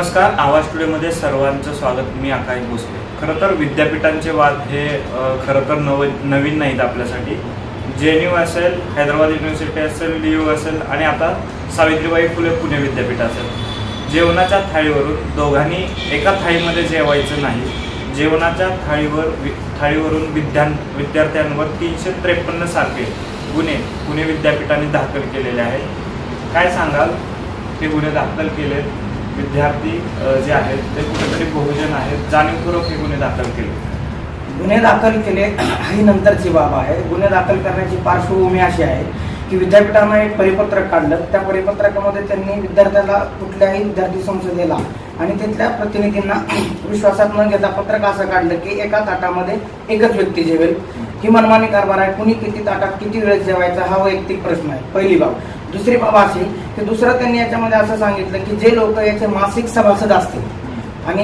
नमस्कार, आवाज स्टुडिओमध्ये सर्वांचं स्वागत. मी आकाश भोसले. खरं तर विद्यापीठांचे वाद हे खरं तर नवीन नाहीत आपल्यासाठी. JNU असेल, हैदराबाद युनिव्हर्सिटी असेल, LIU असेल आणि आता सावित्रीबाई फुले पुणे विद्यापीठ असेल, जेवणाच्या थाळीवरून दोघांनी एका थाळीमध्ये जेवायचं नाही. जेवणाच्या थाळीवरून विद्यार्थ्यांवर 353 सारखे गुन्हे पुणे विद्यापीठाने दाखल केलेले आहेत. काय सांगाल? हे गुन्हे दाखल केलेत, विद्यार्थी जे आहेत ते कुठेतरी बहुजन आहेत, जाणीवपूर्वक हे गुन्हे दाखल केले. गुन्हे दाखल केले ही नंतरची बाब आहे. गुन्हे दाखल करण्याची पार्श्वभूमी अशी आहे की विद्यापीठानं एक परिपत्रक काढलं. त्या परिपत्रकामध्ये त्यांनी विद्यार्थ्याला कुठल्याही विद्यार्थी संसदेला आणि तिथल्या प्रतिनिधींना विश्वासात न घेता पत्रक असं काढलं की एका ताटामध्ये एकच व्यक्ती जेवेल. ही मनमानी कारभार आहे. कुणी किती ताटात किती वेळेस जेवायचा हा वैयक्तिक प्रश्न आहे, पहिली बाब. दुसरी बाब अशी की दुसरं त्यांनी याच्यामध्ये असं सांगितलं की जे लोक याचे मासिक सभासद असतील आणि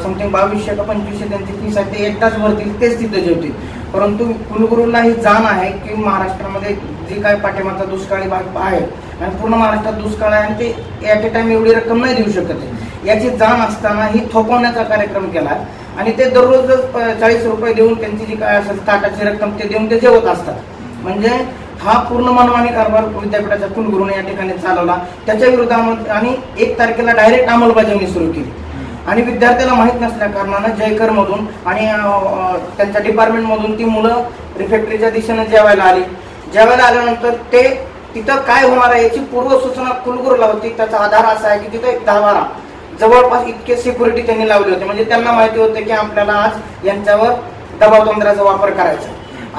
समथिंग 2200 का 2500 त्यांची फीस आहे, ते एकदाच भरतील, तेच तिथे जेवतील. परंतु कुलगुरूंना ही जाण आहे की महाराष्ट्रामध्ये जी काय पाठिंबाचा दुष्काळी भाग आहे आणि पूर्ण महाराष्ट्रात दुष्काळ आहे आणि ते ॲट ए टाइम एवढी रक्कम नाही देऊ शकत आहे, याची जाण असताना ही थोपवण्याचा कार्यक्रम केला. आणि ते दररोज 40 रुपये देऊन त्यांची जी काय असेल ताटाची रक्कम ते देऊन ते जेवत असतात. म्हणजे हा पूर्ण मनमानी कारभार विद्यापीठाच्या कुलगुरूने या ठिकाणी चालवला. त्याच्या विरोधामध्ये आणि 1 तारखेला डायरेक्ट अंमलबजावणी सुरू केली. आणि विद्यार्थ्याला माहीत नसल्या कारणानं जयकर मधून आणि त्यांच्या डिपार्टमेंट मधून ती मुलं रिफॅक्टरीच्या दिशेने जेवायला आली. जेवायला आल्यानंतर ते तिथं काय होणार आहे याची पूर्वसूचना कुलगुरूला होती. त्याचा आधार असा आहे की तिथं 10-12 जवळपास इतके सिक्युरिटी त्यांनी लावले होते. म्हणजे त्यांना माहिती होतं की आपल्याला आज यांच्यावर दबाव तंत्राचा वापर करायचा.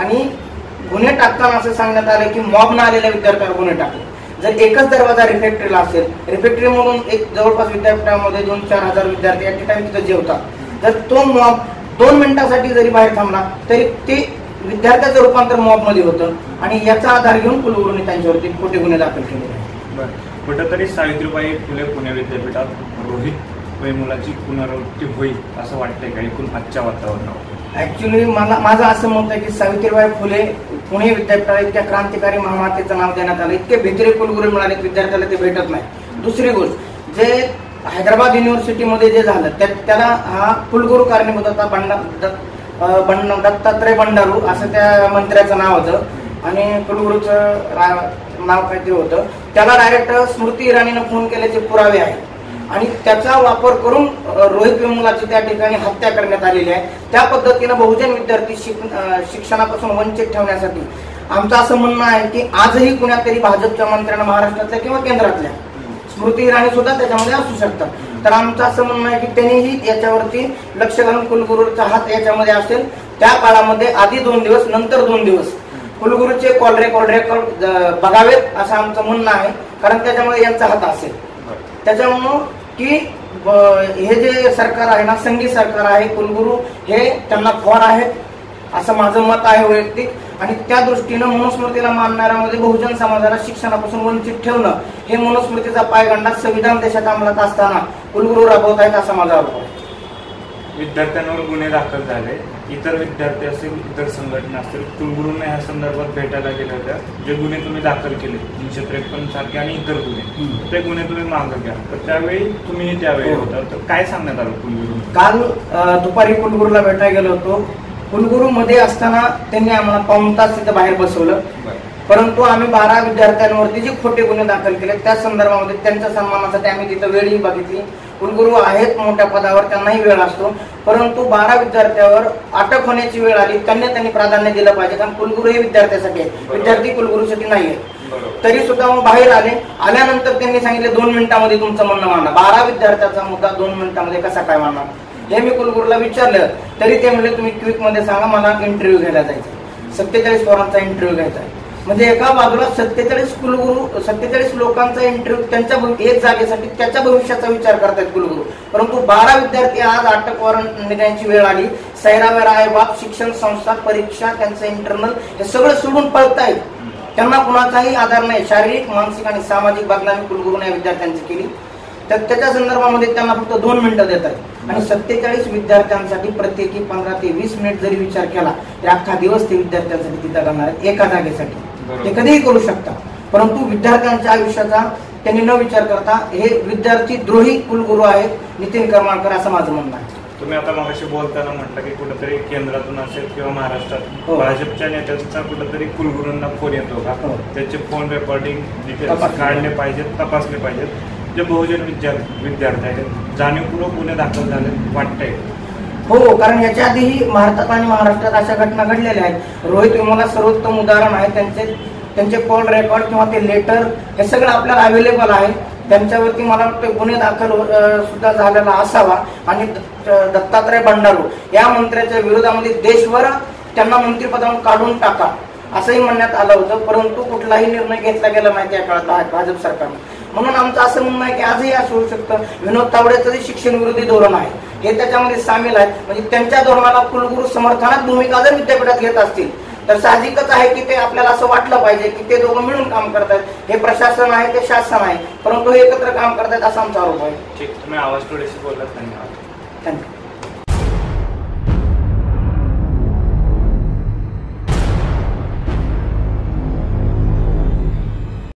आणि गुन्हे टाकताना असं सांगण्यात आलं की मॉबनं आलेल्या विद्यार्थ्यांवर गुन्हे टाकले. जर एकच दरवाजा रिफॅक्टरीला असेल, रिफॅक्टरी म्हणून एक जवळपास विद्यापीठामध्ये 2-4 हजार विद्यार्थी या ठिकाणी तिथं जेवतात. जर तो मॉब 2 मिनिटासाठी जरी बाहेर थांबला तरी ते विद्यार्थ्याचं रूपांतर मॉबमध्ये होतं. आणि याचा आधार घेऊन कुलगुरूंनी त्यांच्यावरती खोटे गुन्हे दाखल केले. कुठेतरी सावित्रीबाई फुले पुणे विद्यापीठात रोहित मुलाची पुनरावृत्ती होईल असं वाटतंय का एकूण आजच्या वातावरणावर? ऍक्च्युली माझं असं मत आहे की सावित्रीबाई फुले पुणे विद्यापीठाला इतक्या क्रांतिकारी महामातेचं नाव देण्यात आलं, इतके भेटरे कुलगुरू मिळाले विद्यार्थ्याला ते भेटत नाही. दुसरी गोष्ट, जे हैदराबाद युनिव्हर्सिटीमध्ये जे झालं त्याला हा कुलगुरू कारणीभूत होता. दत्तात्रय भंडारू असं त्या मंत्र्याचं नाव होतं आणि कुलगुरूचं नाव काहीतरी होतं. त्याला डायरेक्ट स्मृती इराणीनं फोन केल्याचे पुरावे आहेत. आणि त्याचा वापर करून रोहित वेमुलाची त्या ठिकाणी हत्या करण्यात आलेली आहे. त्या पद्धतीनं बहुजन विद्यार्थी शिक्षणापासून वंचित ठेवण्यासाठी आमचं असं म्हणणं आहे की आजही कुणातरी भाजपच्या मंत्र्यांना महाराष्ट्रातल्या किंवा केंद्रातल्या स्मृती इराणी सुद्धा त्याच्यामध्ये असू शकतात. तर आमचं असं म्हणणं आहे की त्यांनीही याच्यावरती लक्ष घालून कुलगुरूचा हात याच्यामध्ये असेल. त्या काळामध्ये आधी 2 दिवस नंतर 2 दिवस कुलगुरूचे कॉल रेकॉर्ड बघावेत असं आमचं म्हणणं आहे. कारण त्याच्यामध्ये यांचा हात असेल. त्याच्यामुळं की हे जे सरकार आहे ना, संघी सरकार आहे, कुलगुरू हे त्यांना खोर आहेत असं माझं मत आहे वैयक्तिक. आणि त्या दृष्टीनं मनुस्मृतीला मानणाऱ्यामध्ये बहुजन समाजाला शिक्षणापासून वंचित ठेवणं हे मनुस्मृतीचा पायगंडा संविधान देशात अंमलात असताना कुलगुरू राबवत आहेत असा माझा अनुभव आहे. विद्यार्थ्यांवर गुन्हे दाखल झाले, इतर विद्यार्थी असतील, इतर संघटना असतील, कुलगुरूंना ह्या संदर्भात भेटायला गेल्या होत्या. जे गुन्हे तुम्ही दाखल केले 353 सारखे आणि इतर गुन्हे, ते गुन्हे तुम्ही मागं घ्या. तर त्यावेळी तुम्ही त्यावेळी होता, तर काय सांगण्यात आलं कुलगुरू? काल दुपारी कुलगुरूला भेटायला गेलो होतो. कुलगुरू मध्ये असताना त्यांनी आम्हाला 1 तास तिथं बाहेर बसवलं. परंतु आम्ही 12 विद्यार्थ्यांवरती जे खोटे गुन्हे दाखल केले त्या संदर्भामध्ये त्यांच्या सन्मानासाठी आम्ही तिथं वेळही बघितली. कुलगुरू आहेत मोठ्या पदावर, त्यांनाही वेळ असतो. परंतु 12 विद्यार्थ्यावर अटक होण्याची वेळ आली, त्यांनी प्राधान्य दिलं पाहिजे. कारण कुलगुरू हे विद्यार्थ्यासाठी आहे, विद्यार्थी कुलगुरूसाठी नाही आहे. तरी सुद्धा मग बाहेर आल्यानंतर त्यांनी सांगितले 2 मिनिटांमध्ये तुमचं म्हणणं मांडा. 12 विद्यार्थ्याचा मुद्दा 2 मिनिटांमध्ये कसा काय मांडणार हे मी कुलगुरूला विचारलं. तरी ते म्हणले तुम्ही क्विक मध्ये सांगा, मला इंटरव्ह्यू घ्यायला जायचं, 47 पोरांचा इंटरव्ह्यू घ्यायचा आहे. म्हणजे एका बाजूला 47 लोकांचा इंटरव्ह्यू त्यांच्या एक जागेसाठी त्याच्या भविष्याचा विचार करतायत कुलगुरू. परंतु 12 विद्यार्थी आज अटक वॉरंट निघण्याची वेळ आली. सैरावेर आहे बाप, शिक्षण संस्था, परीक्षा, त्यांचं इंटरनल हे सगळं सोडून पळतायत. त्यांना कुणाचाही आधार नाही. शारीरिक, मानसिक आणि सामाजिक बदनामी कुलगुरूने विद्यार्थ्यांची केली. तर त्याच्या संदर्भामध्ये त्यांना फक्त 2 मिनिटं देत आहेत. आणि 47 विद्यार्थ्यांसाठी प्रत्येकी 15 ते 20 मिनिट जरी विचार केला तर अख्खा दिवस ते विद्यार्थ्यांसाठी तिथं करणार आहेत एका जागेसाठी. ते कधीही करू शकतात. परंतु विद्यार्थ्यांच्या आयुष्याचा त्यांनी न विचार करता हे विद्यार्थी द्रोही कुलगुरू आहेत नितीन करमाळकर, असं माझं म्हणणं आहे. तुम्ही आता मगाशी बोलताना म्हटलं की कुठेतरी केंद्रातून असेल किंवा महाराष्ट्रात भाजपच्या नेत्यांचा कुठेतरी कुलगुरूंना फोन येतो का? त्याचे फोन रेकॉर्डिंग डिटेल्स काढले पाहिजेत, तपासले पाहिजेत. जे बहुजन विद्यार्थी आहेत जाणीवपूर्वक गुन्हे दाखल झाले वाटतंय. हो, कारण याच्या आधीही भारतात आणि महाराष्ट्रात अशा घटना घडलेल्या आहेत. रोहित विमला सर्वोत्तम उदाहरण आहे. त्यांचे कॉल रेकॉर्ड किंवा ते लेटर हे सगळं आपल्याला अवेलेबल आहे. त्यांच्यावरती मला वाटतं गुन्हे दाखल सुद्धा झालेला असावा. आणि दत्तात्रय भंडारू या मंत्र्याच्या विरोधामध्ये देशभर त्यांना मंत्रिपदावरून काढून टाका असंही म्हणण्यात आलं होतं, परंतु कुठलाही निर्णय घेतला गेला नाही त्या काळात भाजप सरकारने. म्हणून आमचं असं म्हणणं आहे की आजही असं होऊ शकतं विनोद तावडेचं जे शिक्षण विरोधी धोरण आहे हे त्याच्यामध्ये सामील आहे. म्हणजे त्यांच्या धोरणाला कुलगुरू समर्थनात भूमिका जर विद्यापीठात घेत असतील तर साहजिकच आहे की ते आपल्याला असं वाटलं पाहिजे की ते दोघं मिळून काम करतात. हे प्रशासन आहे, ते शासन आहे, परंतु हे एकत्र काम करतात असा आमचा आरोप आहे. ठीक, तुम्ही आवाज थोडीशी बोललात. धन्यवाद. थँक्यू.